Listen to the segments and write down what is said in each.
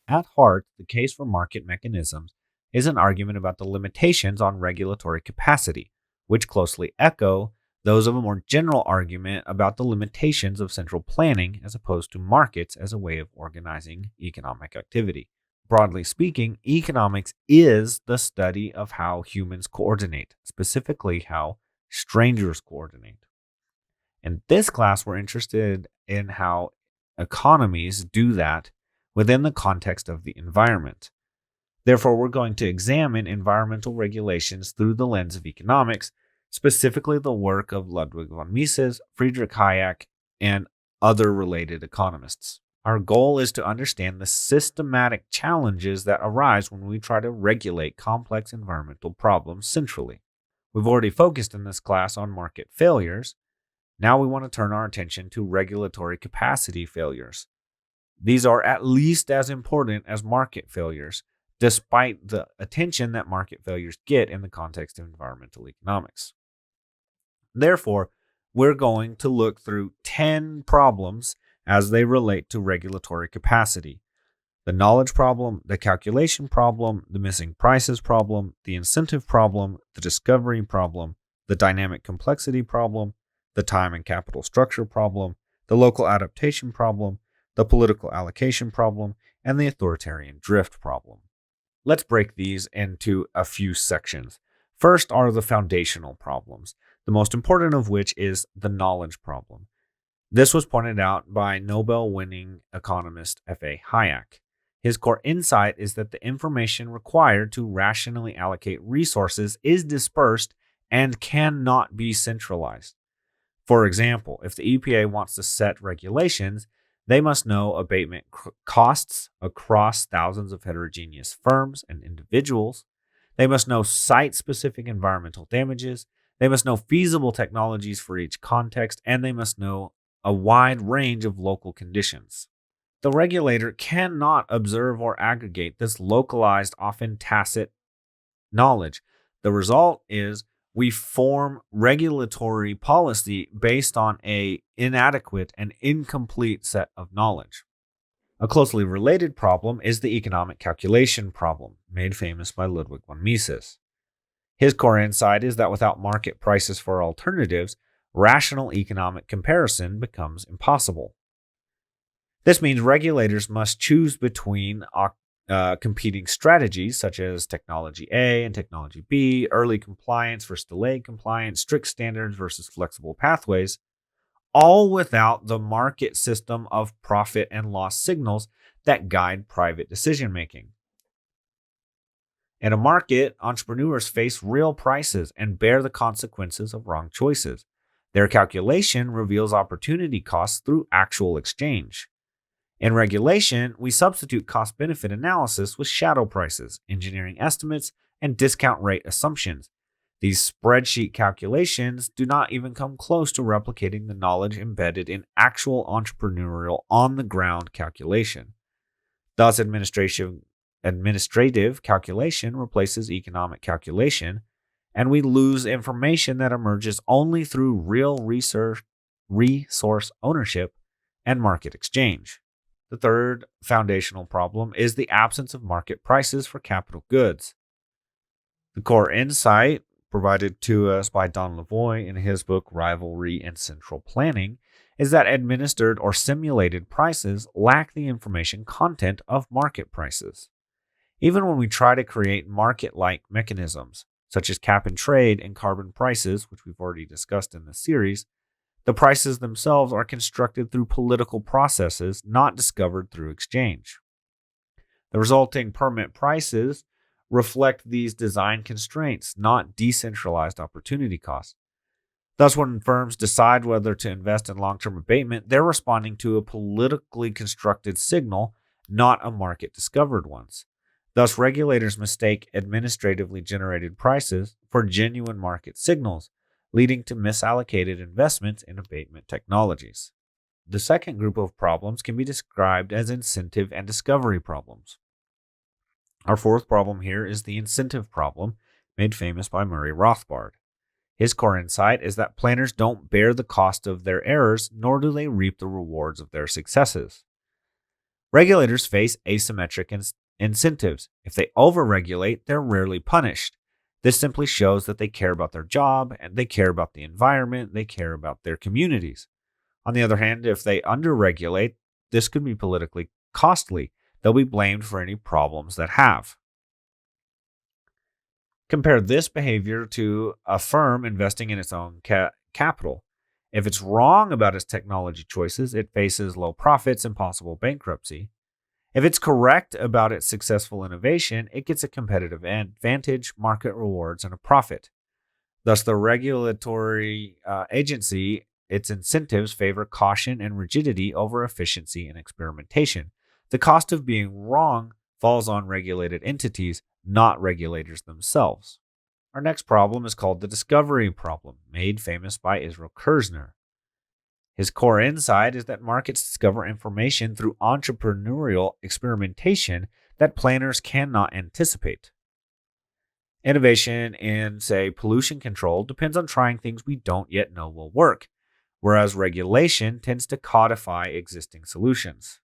At heart, the case for market mechanisms is an argument about the limitations on regulatory capacity, which closely echo those of a more general argument about the limitations of central planning as opposed to markets as a way of organizing economic activity. Broadly speaking, economics is the study of how humans coordinate, specifically how strangers coordinate. In this class, we're interested in how economies do that within the context of the environment. Therefore, we're going to examine environmental regulations through the lens of economics, specifically the work of Ludwig von Mises, Friedrich Hayek, and other related economists. Our goal is to understand the systematic challenges that arise when we try to regulate complex environmental problems centrally. We've already focused in this class on market failures. Now we want to turn our attention to regulatory capacity failures. These are at least as important as market failures, despite the attention that market failures get in the context of environmental economics. Therefore, we're going to look through 10 problems as they relate to regulatory capacity: the knowledge problem, the calculation problem, the missing prices problem, the incentive problem, the discovery problem, the dynamic complexity problem, the time and capital structure problem, the local adaptation problem, the political allocation problem, and the authoritarian drift problem. Let's break these into a few sections. First are the foundational problems, the most important of which is the knowledge problem. This was pointed out by Nobel-winning economist F.A. Hayek. His core insight is that the information required to rationally allocate resources is dispersed and cannot be centralized. For example, if the EPA wants to set regulations, they must know abatement costs across thousands of heterogeneous firms and individuals. They must know site-specific environmental damages. They must know feasible technologies for each context, and they must know a wide range of local conditions. The regulator cannot observe or aggregate this localized, often tacit knowledge. The result is we form regulatory policy based on an inadequate and incomplete set of knowledge. A closely related problem is the economic calculation problem, made famous by Ludwig von Mises. His core insight is that without market prices for alternatives, rational economic comparison becomes impossible. This means regulators must choose between competing strategies such as technology A and technology B, early compliance versus delayed compliance, strict standards versus flexible pathways, all without the market system of profit and loss signals that guide private decision making. In a market, entrepreneurs face real prices and bear the consequences of wrong choices. Their calculation reveals opportunity costs through actual exchange. In regulation, we substitute cost-benefit analysis with shadow prices, engineering estimates, and discount rate assumptions. These spreadsheet calculations do not even come close to replicating the knowledge embedded in actual entrepreneurial on-the-ground calculation. Thus, administrative calculation replaces economic calculation, and we lose information that emerges only through real resource ownership and market exchange. The third foundational problem is the absence of market prices for capital goods. The core insight provided to us by Don Lavoie in his book Rivalry and Central Planning is that administered or simulated prices lack the information content of market prices. Even when we try to create market-like mechanisms, such as cap and trade and carbon prices, which we've already discussed in this series, the prices themselves are constructed through political processes, not discovered through exchange. The resulting permanent prices reflect these design constraints, not decentralized opportunity costs. Thus, when firms decide whether to invest in long-term abatement, they're responding to a politically constructed signal, not a market-discovered one. Thus, regulators mistake administratively generated prices for genuine market signals, leading to misallocated investments in abatement technologies. The second group of problems can be described as incentive and discovery problems. Our fourth problem here is the incentive problem, made famous by Murray Rothbard. His core insight is that planners don't bear the cost of their errors, nor do they reap the rewards of their successes. Regulators face asymmetric incentives. If they overregulate, they're rarely punished. This simply shows that they care about their job and they care about the environment, they care about their communities. On the other hand, if they underregulate, this could be politically costly. They'll be blamed for any problems that have. Compare this behavior to a firm investing in its own capital. If it's wrong about its technology choices, it faces low profits and possible bankruptcy. If it's correct about its successful innovation, it gets a competitive advantage, market rewards, and a profit. Thus, the regulatory agency, its incentives favor caution and rigidity over efficiency and experimentation. The cost of being wrong falls on regulated entities, not regulators themselves. Our next problem is called the discovery problem, made famous by Israel Kirzner. His core insight is that markets discover information through entrepreneurial experimentation that planners cannot anticipate. Innovation in, say, pollution control depends on trying things we don't yet know will work, whereas regulation tends to codify existing solutions.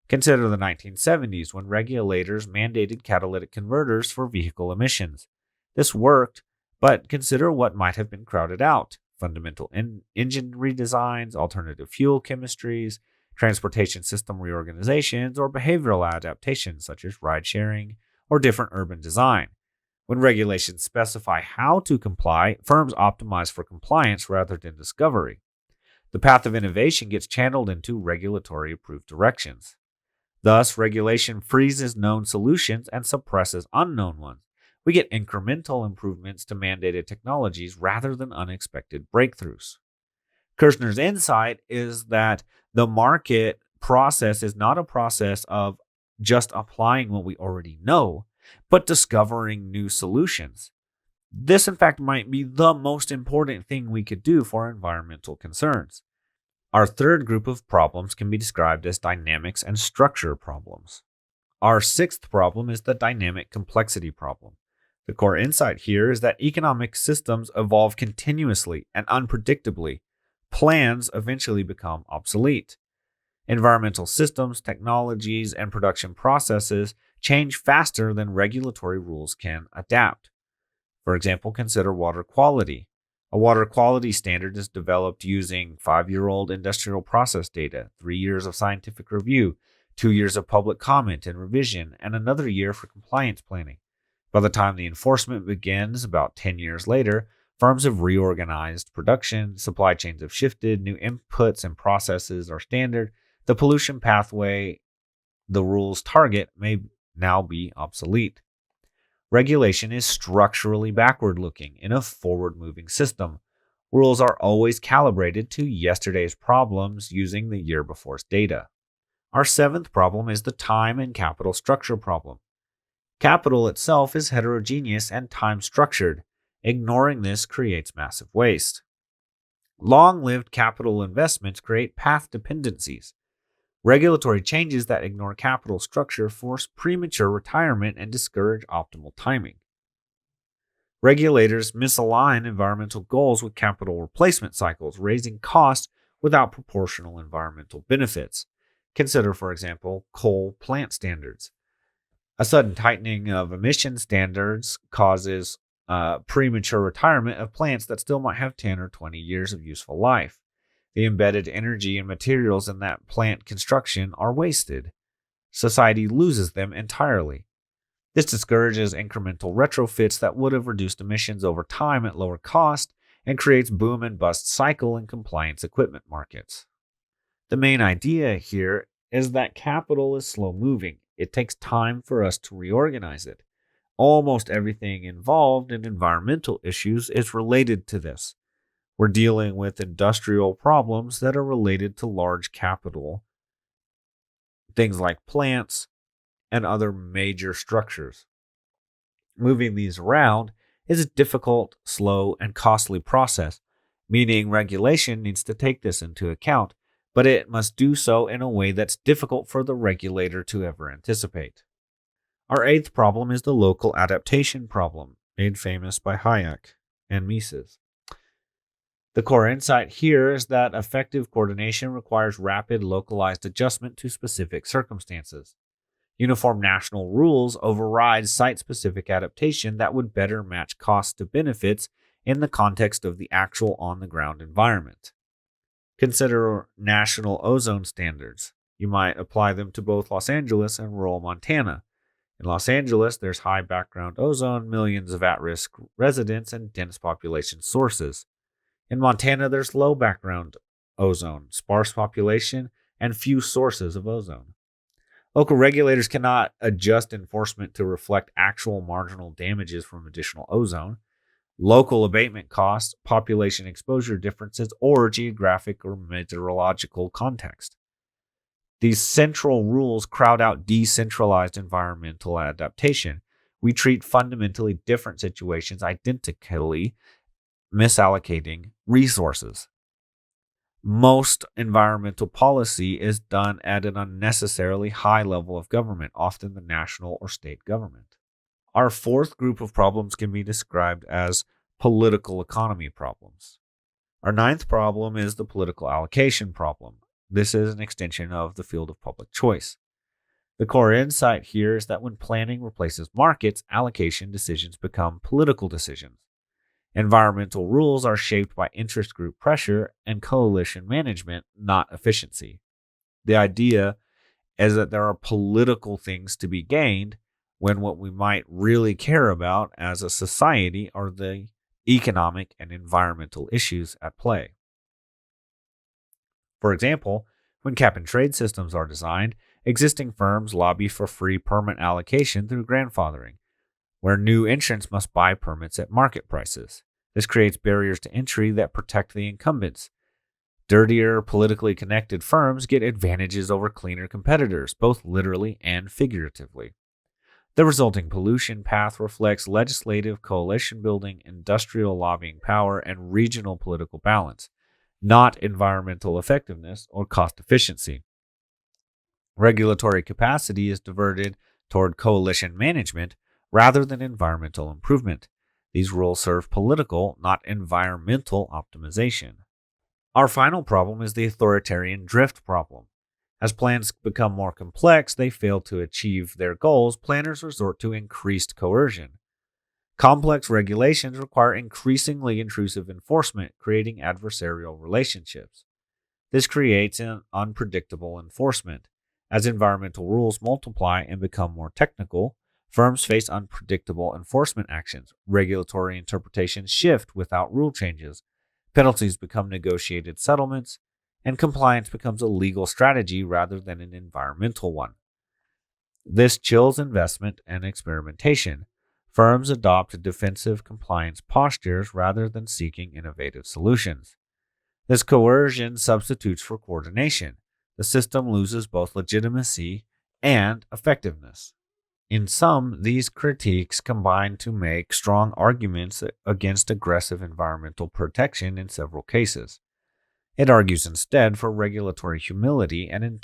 Consider the 1970s when regulators mandated catalytic converters for vehicle emissions. This worked, but consider what might have been crowded out: fundamental engine redesigns, alternative fuel chemistries, transportation system reorganizations, or behavioral adaptations such as ride sharing or different urban design. When regulations specify how to comply, firms optimize for compliance rather than discovery. The path of innovation gets channeled into regulatory approved directions. Thus, regulation freezes known solutions and suppresses unknown ones. We get incremental improvements to mandated technologies rather than unexpected breakthroughs. Kirzner's insight is that the market process is not a process of just applying what we already know, but discovering new solutions. This, in fact, might be the most important thing we could do for environmental concerns. Our third group of problems can be described as dynamics and structure problems. Our sixth problem is the dynamic complexity problem. The core insight here is that economic systems evolve continuously and unpredictably. Plans eventually become obsolete. Environmental systems, technologies, and production processes change faster than regulatory rules can adapt. For example, consider water quality. A water quality standard is developed using 5-year-old industrial process data, 3 years of scientific review, 2 years of public comment and revision, and another year for compliance planning. By the time the enforcement begins, about 10 years later, firms have reorganized production, supply chains have shifted, new inputs and processes are standard, the pollution pathway the rules target may now be obsolete. Regulation is structurally backward-looking in a forward-moving system. Rules are always calibrated to yesterday's problems using the year before's data. Our seventh problem is the time and capital structure problem. Capital itself is heterogeneous and time-structured. Ignoring this creates massive waste. Long-lived capital investments create path dependencies. Regulatory changes that ignore capital structure force premature retirement and discourage optimal timing. Regulators misalign environmental goals with capital replacement cycles, raising costs without proportional environmental benefits. Consider, for example, coal plant standards. A sudden tightening of emission standards causes premature retirement of plants that still might have 10 or 20 years of useful life. The embedded energy and materials in that plant construction are wasted. Society loses them entirely. This discourages incremental retrofits that would have reduced emissions over time at lower cost and creates boom and bust cycle in compliance equipment markets. The main idea here is that capital is slow moving. It takes time for us to reorganize it. Almost everything involved in environmental issues is related to this. We're dealing with industrial problems that are related to large capital, things like plants and other major structures. Moving these around is a difficult, slow, and costly process, meaning regulation needs to take this into account, but it must do so in a way that's difficult for the regulator to ever anticipate. Our eighth problem is the local adaptation problem, made famous by Hayek and Mises. The core insight here is that effective coordination requires rapid, localized adjustment to specific circumstances. Uniform national rules override site specific adaptation that would better match costs to benefits in the context of the actual on the ground environment. Consider national ozone standards. You might apply them to both Los Angeles and rural Montana. In Los Angeles, there's high background ozone, millions of at risk residents, and dense population sources. In Montana, there's low background ozone, sparse population, and few sources of ozone. Local regulators cannot adjust enforcement to reflect actual marginal damages from additional ozone, local abatement costs, population exposure differences, or geographic or meteorological context. These central rules crowd out decentralized environmental adaptation. We treat fundamentally different situations identically, misallocating resources. Most environmental policy is done at an unnecessarily high level of government, often the national or state government. Our fourth group of problems can be described as political economy problems. Our ninth problem is the political allocation problem. This is an extension of the field of public choice. The core insight here is that when planning replaces markets, allocation decisions become political decisions. Environmental rules are shaped by interest group pressure and coalition management, not efficiency. The idea is that there are political things to be gained when what we might really care about as a society are the economic and environmental issues at play. For example, when cap and trade systems are designed, existing firms lobby for free permit allocation through grandfathering, where new entrants must buy permits at market prices. This creates barriers to entry that protect the incumbents. Dirtier, politically connected firms get advantages over cleaner competitors, both literally and figuratively. The resulting pollution path reflects legislative coalition building, industrial lobbying power, and regional political balance, not environmental effectiveness or cost efficiency. Regulatory capacity is diverted toward coalition management rather than environmental improvement. These rules serve political, not environmental optimization. Our final problem is the authoritarian drift problem. As plans become more complex, they fail to achieve their goals, planners resort to increased coercion. Complex regulations require increasingly intrusive enforcement, creating adversarial relationships. This creates an unpredictable enforcement. As environmental rules multiply and become more technical, firms face unpredictable enforcement actions. Regulatory interpretations shift without rule changes. Penalties become negotiated settlements, and compliance becomes a legal strategy rather than an environmental one. This chills investment and experimentation. Firms adopt defensive compliance postures rather than seeking innovative solutions. This coercion substitutes for coordination. The system loses both legitimacy and effectiveness. In sum, these critiques combine to make strong arguments against aggressive environmental protection in several cases. It argues instead for regulatory humility and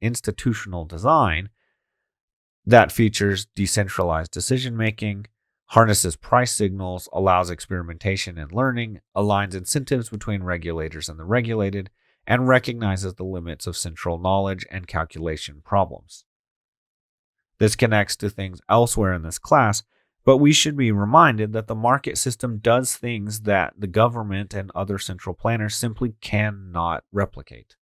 institutional design that features decentralized decision-making, harnesses price signals, allows experimentation and learning, aligns incentives between regulators and the regulated, and recognizes the limits of central knowledge and calculation problems. This connects to things elsewhere in this class, but we should be reminded that the market system does things that the government and other central planners simply cannot replicate.